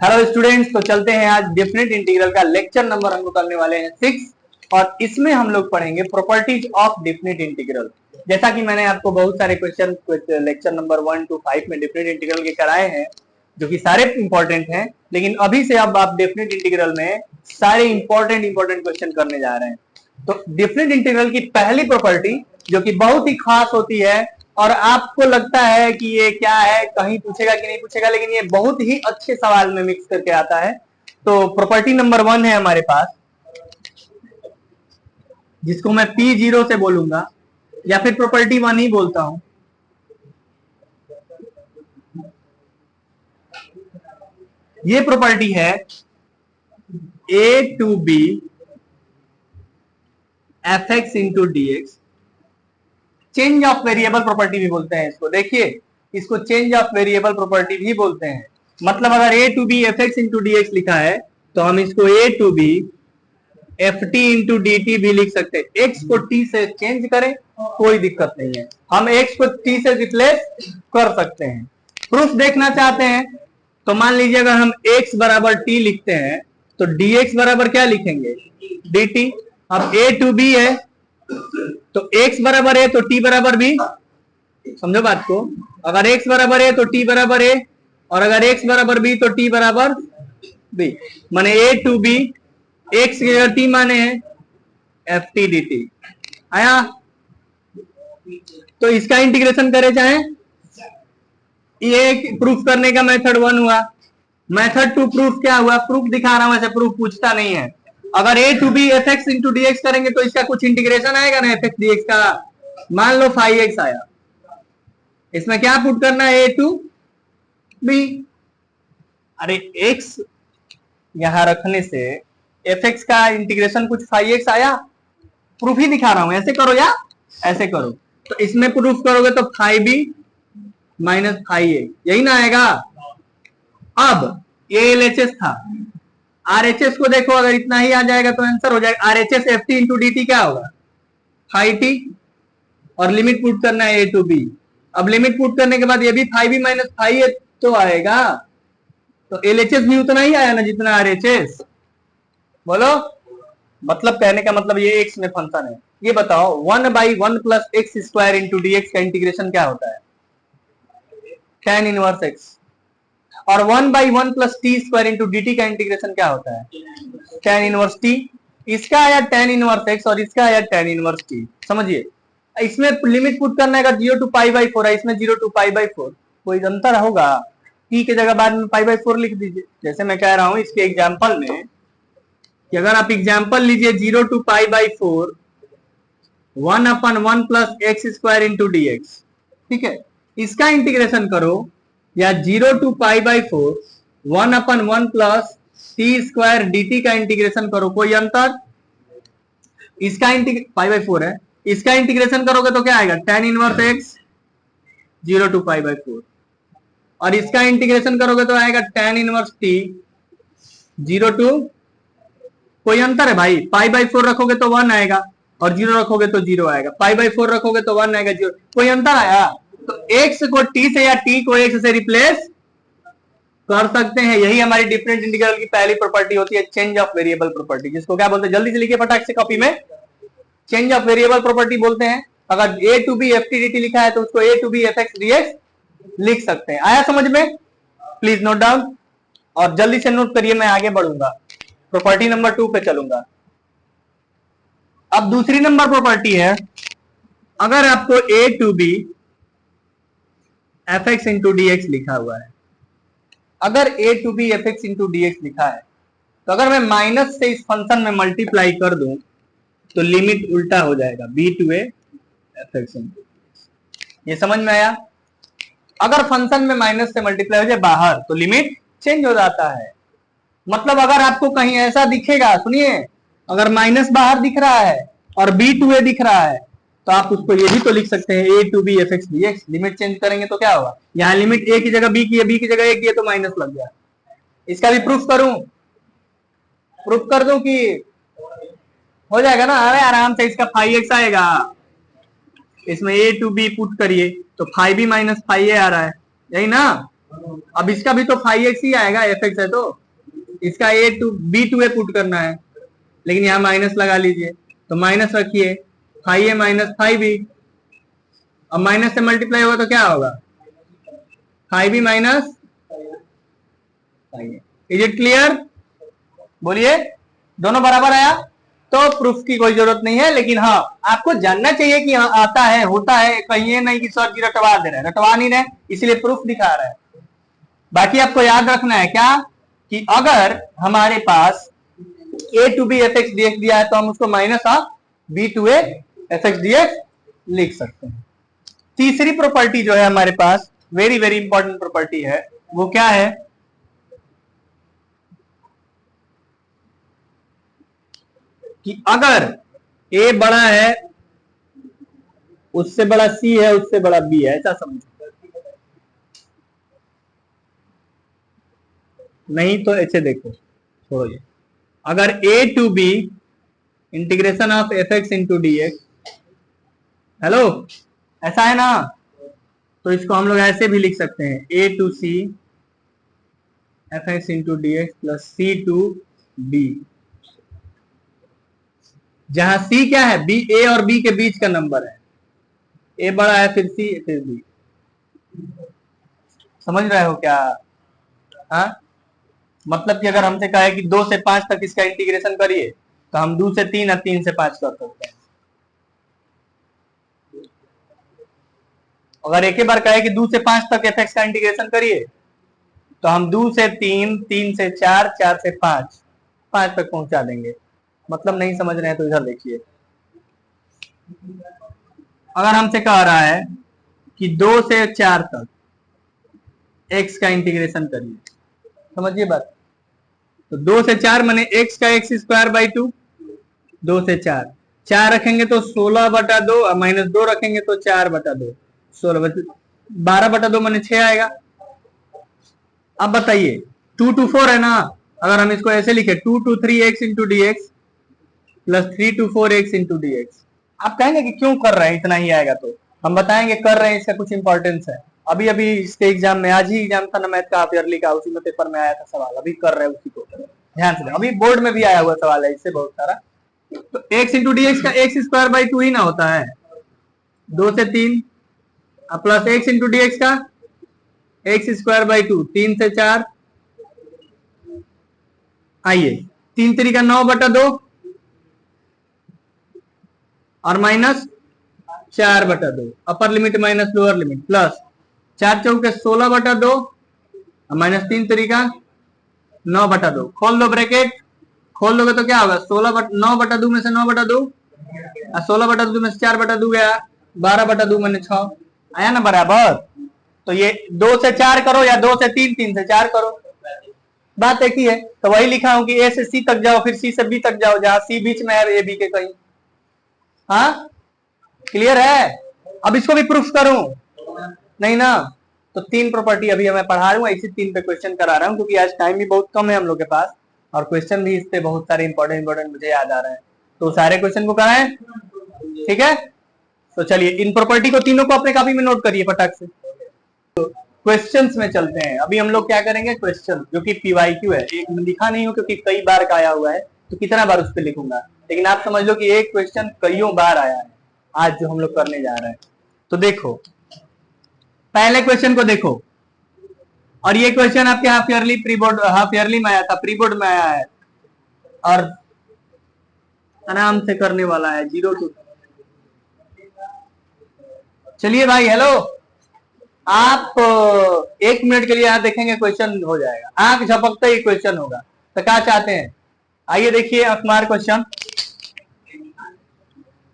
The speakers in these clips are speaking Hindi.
हेलो स्टूडेंट्स, तो चलते हैं आज डेफिनेट इंटीग्रल का लेक्चर नंबर हम लोग करने वाले हैं 6 और इसमें हम लोग पढ़ेंगे प्रॉपर्टीज ऑफ डेफिनेट इंटीग्रल। जैसा कि मैंने आपको बहुत सारे क्वेश्चन लेक्चर नंबर 1 to 5 में डेफिनेट इंटीग्रल के कराए हैं जो कि सारे इंपॉर्टेंट हैं, लेकिन अभी से अब आप डेफिनेट इंटीग्रल में सारे इंपॉर्टेंट क्वेश्चन करने जा रहे हैं। तो डेफिनेट इंटीग्रल की पहली प्रॉपर्टी जो कि बहुत ही खास होती है और आपको लगता है कि ये क्या है, कहीं पूछेगा कि नहीं पूछेगा, लेकिन ये बहुत ही अच्छे सवाल में मिक्स करके आता है। तो प्रॉपर्टी नंबर 1 है हमारे पास, जिसको मैं P0 से बोलूंगा या फिर प्रॉपर्टी 1 ही बोलता हूं। ये प्रॉपर्टी है A to B fx into dx। Change of variable property भी बोलते हैं इसको। देखिए, इसको चेंज ऑफ वेरिएबल प्रॉपर्टी भी बोलते हैं। मतलब अगर a to b fx into dx लिखा है तो हम इसको a to b ft into dt भी लिख सकते हैं। x को t से चेंज करें कोई दिक्कत नहीं है, हम x को t से रिप्लेस कर सकते हैं। प्रूफ देखना चाहते हैं तो मान लीजिए अगर हम x बराबर t लिखते हैं तो dx बराबर क्या लिखेंगे, dt। अब a टू b है तो x बराबर है तो t बराबर b। समझो बात को, अगर x बराबर है तो t बराबर a और अगर x बराबर b तो t बराबर b। माने a टू b, x की जगह t माने है ft dt आया। तो इसका इंटीग्रेशन करे चाहे, ये प्रूफ करने का मेथड 1 हुआ। मेथड 2 प्रूफ क्या हुआ, प्रूफ दिखा रहा हूं, ऐसे प्रूफ पूछता नहीं है। अगर a to b fx into dx करेंगे तो इसका कुछ इंटीग्रेशन आएगा ना fx dx का। मान लो 5x आया, इसमें क्या पुट करना है, a टू b। अरे x यहां रखने से fx का इंटीग्रेशन कुछ 5x आया, प्रूफ ही दिखा रहा हूं, ऐसे करो या ऐसे करो। तो इसमें प्रूफ करोगे तो 5b माइनस 5a, यही ना आएगा। अब ये LHS था, RHS को देखो, अगर इतना ही आ जाएगा तो आंसर हो जाएगा RHS ft इंटू dt क्या होगा, 5t, और लिमिट पुट करना है a टू b। अब लिमिट पुट करने के बाद ये भी 5b माइनस 5a तो आएगा, तो LHS भी उतना ही आया ना जितना RHS। बोलो, मतलब कहने का मतलब ये x में फंक्शन है। ये बताओ 1/1 plus x square into dx का इंटीग्रेशन क्या होता है, tan इनवर्स x। और 1/1 plus T square into dt का इंटीग्रेशन क्या होता है, tan इनवर्स t। इसका आया tan इनवर्स x और इसका आया tan इनवर्स t। समझिए, इसमें लिमिट पुट करना है 0 to π/4 है, इसमें 0 to π/4, कोई अंतर होगा, t के जगह बाद में π/4 लिख दीजिए। जैसे मैं कह रहा हूं इसके एग्जांपल में कि अगर आप एग्जांपल लीजिए 0 to π/4 1/1 plus x square into dx, ठीक है, इसका इंटीग्रेशन करो, या 0 to π/4 1/1 plus T square dt का इंटीग्रेशन करो, कोई अंतर। इसका π/4 है, इसका इंटीग्रेशन करोगे तो क्या आएगा, tan इनवर्स x 0 to π/4, और इसका इंटीग्रेशन करोगे तो आएगा tan इनवर्स t 0 to, कोई अंतर है भाई, π/4 रखोगे तो 1 आएगा और 0 रखोगे तो 0 आएगा, π/4 रखोगे तो 1 आएगा, 0, कोई अंतर आया। तो x को t से या t को x से रिप्लेस कर सकते हैं। यही हमारी डिफरेंट इंटीग्रल की पहली प्रॉपर्टी होती है, चेंज ऑफ वेरिएबल प्रॉपर्टी, जिसको क्या बोलते हैं, जल्दी से लिखिए फटाक से कॉपी में, चेंज ऑफ वेरिएबल प्रॉपर्टी बोलते हैं। अगर a to b ft dt लिखा है तो उसको a to b fx dx लिख सकते हैं। आया समझ में, प्लीज नोट डाउन और जल्दी से नोट करिए, मैं आगे बढ़ूंगा, प्रॉपर्टी नंबर 2 पे चलूंगा। अब दूसरी नंबर प्रॉपर्टी है, अगर आपको a to b fx into dx लिखा हुआ है, अगर a to b fx into dx लिखा है तो अगर मैं माइनस से इस फंक्शन में मल्टीप्लाई कर दूं तो लिमिट उल्टा हो जाएगा, b to a fx into dx। ये समझ में आया। अगर फंक्शन में माइनस से मल्टीप्लाई हो जाए बाहर तो लिमिट चेंज हो जाता है। मतलब अगर आपको कहीं ऐसा दिखेगा, सुनिए, अगर माइनस बाहर दिख रहा है और b टू a दिख रहा है तो आप उसको ये भी तो लिख सकते हैं a to b fx dx। Limit change करेंगे तो क्या होगा, यहाँ लिमिट a की जगह b की है, b की जगह a की है तो माइनस लग गया। इसका भी प्रूफ करूं, प्रूफ कर दूं कि हो जाएगा ना, अरे आराम से, इसका 5x आएगा, इसमें a टू बी पुट करिए तो 5b माइनस 5a आ रहा है, यही ना। अब इसका भी तो फाइव एक्स ही आएगा, एफ एक्स है तो इसका a to b to a put करना है, लेकिन यहाँ माइनस लगा लीजिए, तो माइनस रखिए, five a minus five b, अब माइनस से मल्टीप्लाई होगा तो क्या होगा, five b minus, is it clear? बोलिए, दोनों बराबर आया तो प्रूफ की कोई जरूरत नहीं है, लेकिन हाँ आपको जानना चाहिए कि हाँ आता है, होता है, कहीं ये नहीं कि सर जी रटवा दे रहे हैं, रटवा नहीं रहे, इसलिए प्रूफ दिखा रहा है। बाकी आपको याद रखना है क्या कि अगर हमारे पास a to b f x d x दिया है तो हम उसको minus of b to a f x d x लिख सकते हैं। तीसरी प्रॉपर्टी जो है हमारे पास, वेरी वेरी इंपॉर्टेंट प्रॉपर्टी है, वो क्या है कि अगर ए बड़ा है, उससे बड़ा सी है, उससे बड़ा बी है, ऐसा समझो, नहीं तो ऐसे देखो, छोड़ो ये, अगर a to b integration of f x into D x, hello ऐसा है ना, तो इसको हम लोग ऐसे भी लिख सकते हैं, A two C F x into D X plus C two B, जहां सी क्या है, बी, ए और बी के बीच का नंबर है, ए बड़ा है फिर सी फिर बी, समझ रहे हो क्या? हाँ, मतलब कि अगर हमसे कहा है कि 2 से 5 तक इसका इंटीग्रेशन करिए, तो हम 2 से 3 और 3 से 5 कर सकते हैं। अगर एक ही बार कहे कि 2 से 5 तक एफ एक्स का इंटीग्रेशन करिए, तो हम 2 से 3, 3 से 4, 4 से 5, 5 तक पहुंचा देंगे। मतलब नहीं समझ रहे हैं तो इधर देखिए, अगर हमसे कह रहा है कि 2 से 4 तक एक्स का इंटीग्रेशन करिए, समझिए बात, तो 2 से 4 माने एक्स का एक्स स्क्वायर बाई 2, 2 से 4, 4 रखेंगे तो 16/2 और माइनस 2 रखेंगे तो 4/2, 12/2 माने 6 आएगा। अब बताइए 2 to 4 है ना, अगर हम इसको ऐसे लिखे 2 to 3x into D X plus 3 to 4x into D x, आप कहेंगे कि क्यों कर रहे हैं, इतना ही आएगा, तो हम बताएंगे कर रहे हैं, इसका कुछ इंपॉर्टेंस है। अभी अभी इसके एग्जाम में, आज ही एग्जाम था ना मैथ का हाफ ईयरली का, उसी में पेपर में आया था सवाल, अभी कर रहे हैं उसी को, ध्यान से, अभी बोर्ड में भी आया हुआ सवाल है इससे बहुत सारा। तो x इंटू डी एक्स का एक्स स्क्वायर बाई 2 ही ना होता है, 2 से 3 plus x into D x का एक्स स्क्वायर बाई 2, 3 से 4, आइए 3 3 का 9/2 और minus 4/2, upper limit minus lower limit, plus 4 चौके 16/2 और माइनस 3 3 का 9/2, खोल दो ब्रैकेट, खोल दोगे तो क्या होगा, 9/2 में से 9/2 और 16/2 में से 4/2 गया, 12/2 मैंने 6 आया ना बराबर। तो ये 2 से 4 करो या 2 से 3, 3 से 4 करो, बात एक ही है। तो वही लिखा हूं कि ए से सी तक जाओ, फिर सी से बी तक जाओ, जहां सी बीच में है ए बी के कहीं। हाँ क्लियर है? अब इसको भी प्रूफ करूं नहीं ना, तो 3 प्रॉपर्टी अभी मैं पढ़ा रहा हूँ, इसी 3 पे क्वेश्चन करा रहा हूँ, क्योंकि आज टाइम भी बहुत कम है हम लोग के पास और क्वेश्चन भी इस पे बहुत सारे इंपॉर्टेंट मुझे याद आ रहे हैं, तो सारे क्वेश्चन को कराएं, ठीक है? तो चलिए इन प्रॉपर्टी को तीनों को अपने कॉपी में नोट करिए फटाक से। तो क्वेश्चंस में चलते हैं, अभी हम लोग क्या करेंगे, क्वेश्चन जो कि पीवाईक्यू है, एक में लिखा नहीं हो क्योंकि कई बार का आया हुआ है, तो कितना बार उस पर लिखूंगा, लेकिन आप समझ लो कि एक क्वेश्चन कईयों बार आया है आज जो हम लोग करने जा रहे हैं। तो देखो पहले क्वेश्चन को देखो, और ये क्वेश्चन आपके half yearly pre board, half yearly में आया था, प्री बोर्ड में आया है और आराम से करने वाला है, 0 to। चलिए भाई हेलो, आप 1 मिनट के लिए यहाँ देखेंगे, क्वेश्चन हो जाएगा, आंख झपकते ही क्वेश्चन होगा। तो क्या चाहते हैं, आइए देखिए अखबार क्वेश्चन,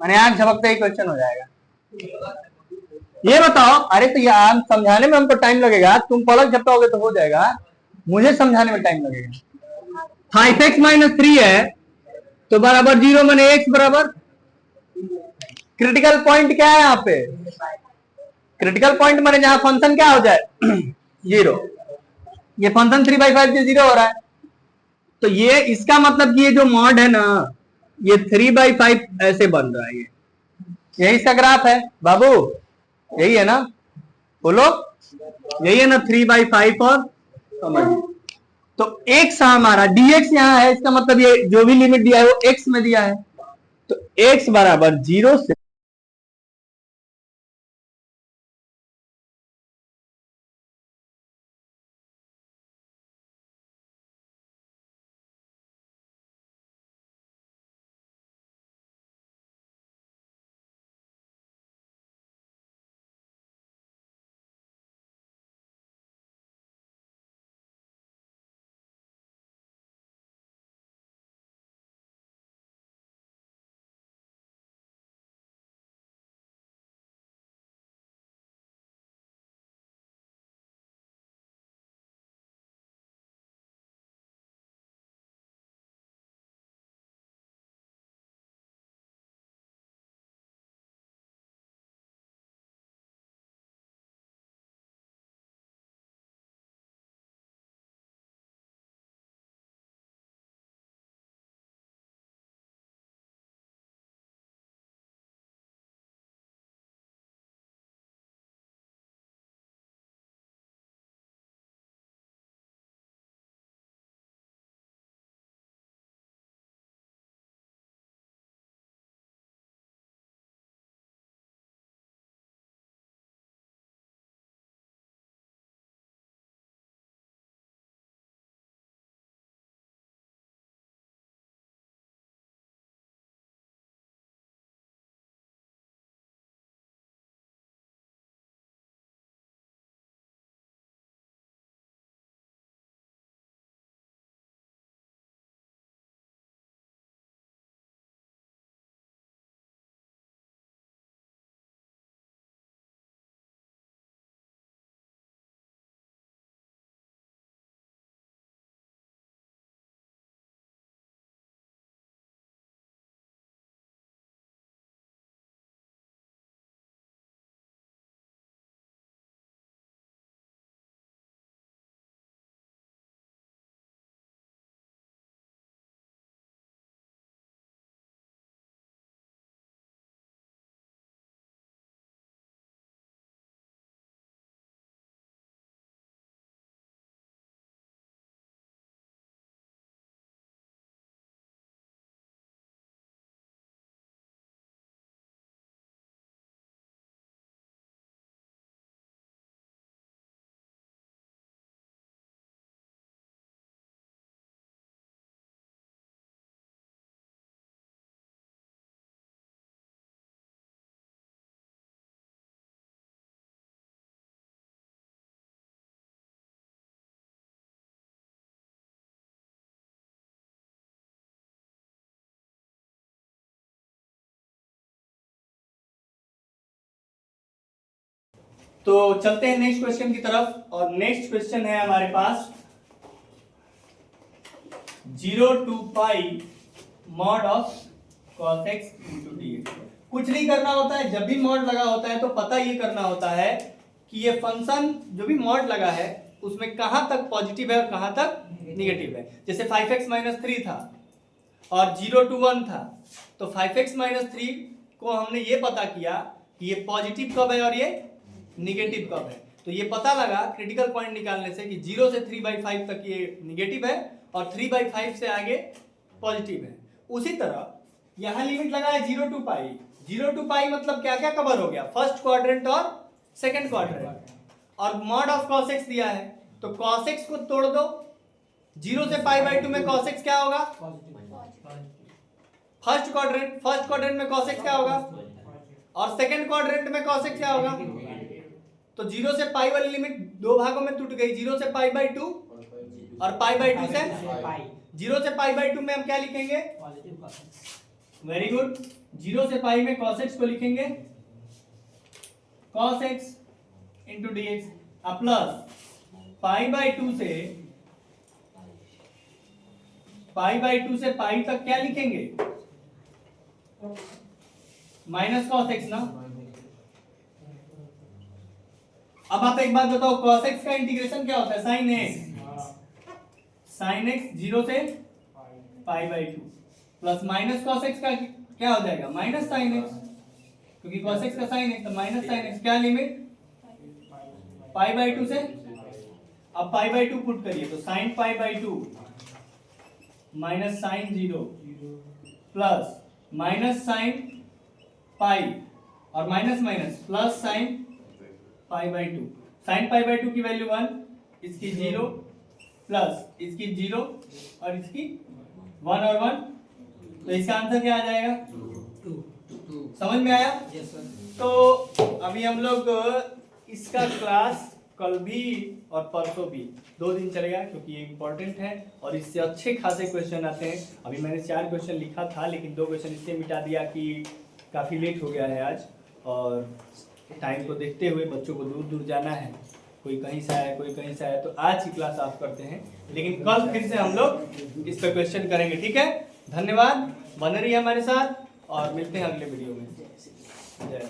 मैंने आंख झपकते ही क्वेश्चन हो जाएगा। ये बताओ, अरे तो ये आंख समझाने में हमको टाइम लगेगा, तुम पलक झपकाओगे तो हो जाएगा, मुझे समझाने में टाइम लगेगा। 5x माइनस 3 है तो बराबर 0 माने x बराबर, क्रिटिकल पॉइंट क्या है यहाँ पे, क्रिटिकल पॉइंट माने जहां फंक्शन क्या हो जाए 0, ये फंक्शन 3/5 से 0 हो रहा है, तो ये इसका मतलब कि ये जो मॉड है ना, ये 3/5 ऐसे बन रहा है, यही इसका ग्राफ है बाबू, यही है ना, बोलो यही है ना 3/5 और समझ। तो x हमारा dx यहाँ है, इसका मतलब ये जो भी लिमिट दिया है वो x में दिया है, तो x बराबर 0 से तो चलते हैं नेक्स्ट क्वेश्चन की तरफ। और नेक्स्ट क्वेश्चन है हमारे पास 0 to pi mod of cos x into dx। कुछ नहीं करना होता है, जब भी मॉड लगा होता है तो पता ये करना होता है कि ये फंक्शन जो भी मॉड लगा है उसमें कहां तक पॉजिटिव है और कहां तक निगेटिव है। जैसे 5x-3 था और 0 to 1 था, तो 5x-3 को हमने ये पता किया कि ये पॉजिटिव कब है और ये निगेटिव कब है। तो ये पता लगा क्रिटिकल पॉइंट निकालने से कि 0 से 3/5 तक ये निगेटिव है और 3/5 से आगे पॉजिटिव है। उसी तरह यहां लिमिट लगा है 0 to पाई। 0 to पाई मतलब क्या क्या कवर हो गया, फर्स्ट क्वाड्रेंट और सेकंड क्वाड्रेंट। और मॉड ऑफ cos x दिया है, तो cos x को तोड़ दो। 0 से π/2 में cos x क्या होगा, फर्स्ट क्वाड्रेंट में cos x क्या होगा, और सेकंड क्वाड्रेंट में cos x क्या होगा। तो 0 से पाई वाली लिमिट दो भागों में टूट गई, 0 से π/2 और π/2 से 0 से π/2 में हम क्या लिखेंगे, वेरी गुड, 0 से पाई में cos x को लिखेंगे cos x into dx, अब प्लस π/2 से पाई तक क्या लिखेंगे, माइनस cos x ना। अब आप एक बात बताओ, cos x का इंटीग्रेशन क्या होता है, sin x 0 से π/2 प्लस माइनस cos x का क्या हो जाएगा, माइनस sin x, क्योंकि cos x का sin x तो माइनस sin x, क्या लिमिट पाई बाई 2 से, अब पाई बाई 2 पुट करिए तो sine pi by 2 minus sine 0 plus minus sine pi और minus minus plus sine pi by 2। Sine pi by 2 की वैल्यू 1, इसकी 0 प्लस इसकी 0 और इसकी 1 और 1, तो इसका आंसर क्या आ जाएगा? 2। समझ में आया? Yes sir. तो अभी हम लोग इसका क्लास कल भी और परसों भी 2 दिन चलेगा, क्योंकि ये इम्पोर्टेंट है और इससे अच्छे खासे क्वेश्चन आते हैं। अभी मैंने 4 क्वेश्चन लिखा था, लेकिन 2 क्वेश्चन इससे मिटा दिया कि काफ़ी लेट हो गया है आज, और टाइम को देखते हुए बच्चों को दूर दूर जाना है, कोई कहीं से आया कोई कहीं से आया, तो आज की क्लास ऑफ करते हैं, लेकिन कल फिर से हम लोग इस पर क्वेश्चन करेंगे। ठीक है, धन्यवाद, बने रहिए हमारे साथ और मिलते हैं अगले वीडियो में। जय